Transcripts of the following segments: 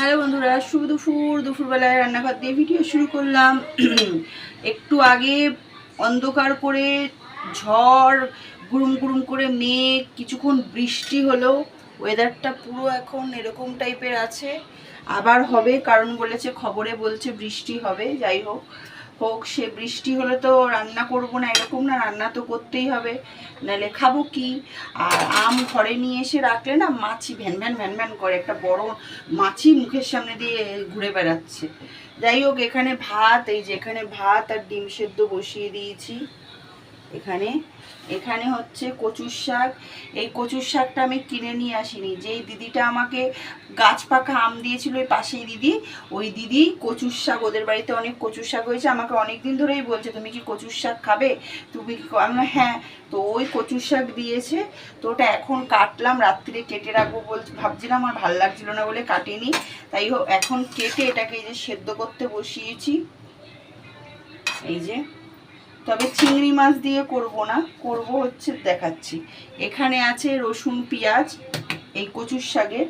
Hello বন্ধুরা, শুভ দুপুরবেলায় রান্নাঘর দিয়ে ভিডিও শুরু করলাম। একটু আগে অন্ধকার করে ঝড়, গুড়ুম গুড়ুম করে মেঘ, কিছুক্ষণ বৃষ্টি হলো। ওয়েদারটা পুরো এখন এরকম টাইপের আছে, আবার হবে কারণ বলেছে, খবরে বলছে বৃষ্টি হবে। যাই হোক হোক, সে বৃষ্টি হলে তো রান্না করব না এরকম না, রান্না তো করতেই হবে, নাহলে খাবো কি। আর আম ঘরে নিয়ে এসে রাখলে না মাছি ভ্যান ভ্যান ভ্যান ভ্যান করে, একটা বড় মাছি মুখের সামনে দিয়ে ঘুরে বেড়াচ্ছে। যাই হোক, এখানে ভাত, এই যে এখানে ভাত আর ডিম সেদ্ধ বসিয়ে দিয়েছি। এখানে এখানে হচ্ছে কচুর শাক। এই কচুর শাকটা আমি কিনে নিয়ে আসিনি, যেই দিদিটা আমাকে গাছ পাকা আম দিয়েছিল, ওই পাশেই দিদি, ওই দিদি কচুর শাক, ওদের বাড়িতে অনেক কচুর শাক হয়েছে, আমাকে অনেক দিন ধরেই বলছে তুমি কি কচুর শাক খাবে, তুমি কি, আমি হ্যাঁ। তো ওই কচুর শাক দিয়েছে, তো ওটা এখন কাটলাম, রাত্রে কেটে রাখবো ভাবছিলাম, আর ভালো লাগছিল না বলে কাটিনি। তাই হোক, এখন কেটে এটাকে এই যে সেদ্ধ করতে বসিয়েছি। এই যে, তবে চিংড়ি মাছ দিয়ে করব না, করব হচ্ছে দেখাচ্ছি। এখানে আছে রসুন পেঁয়াজ, এই কচুর শাকে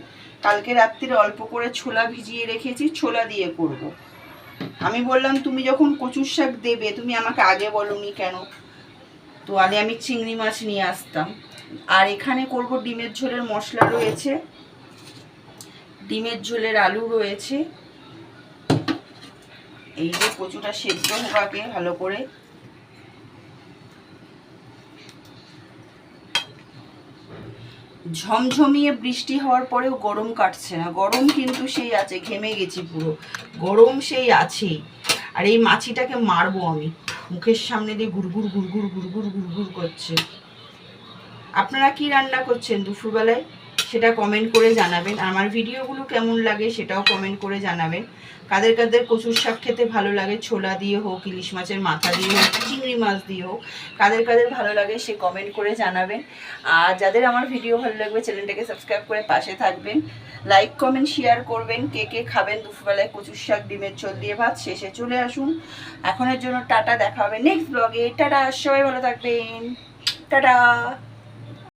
কালকে রাত্রিরে অল্প করে ছোলা ভিজিয়ে রেখেছি, ছোলা দিয়ে করব। আমি বললাম তুমি যখন কচুর শাক দেবে তুমি আমাকে আগে বলোনি কেন, তো আগে আমি চিংড়ি মাছ নিয়ে আসতাম। আর এখানে করব ডিমের ঝোলের মশলা রয়েছে, ডিমের ঝোলের আলু রয়েছে। এই যে কচুটা সেদ্ধ হোক আগে ভালো করে। ঝমঝমিয়ে বৃষ্টি হওয়ার পরেও গরম কাটছে না, গরম কিন্তু সেই আছে, ঘেমে গেছি পুরো, গরম সেই আছেই। আর এই মাছিটাকে মারবো আমি, মুখের সামনে দিয়ে গুড়গুড় গুড়গুড় গুড়গুড় গুড়গুড় করছে। আপনারা কি রান্না করছেন দুপুরবেলায় সেটা কমেন্ট করে জানাবেন। আমার ভিডিওগুলো কেমন লাগে সেটাও কমেন্ট করে জানাবেন। কাদের কাদের কচুর শাক খেতে ভালো লাগে, ছোলা দিয়ে হোক, ইলিশ মাছের মাথা দিয়ে হোক, চিংড়ি মাছ দিয়ে হোক, কাদের কাদের ভালো লাগে সে কমেন্ট করে জানাবেন। আর যাদের আমার ভিডিও ভালো লাগবে চ্যানেলটাকে সাবস্ক্রাইব করে পাশে থাকবেন, লাইক কমেন্ট শেয়ার করবেন। কে কে খাবেন দুপুরবেলায় কচুর শাক ডিমের ঝোল দিয়ে ভাত, শেষে চলে আসুন। এখনের জন্য টাটা, দেখা হবে নেক্সট ব্লগে। টাটা, সবাই ভালো থাকবেন, টাটা।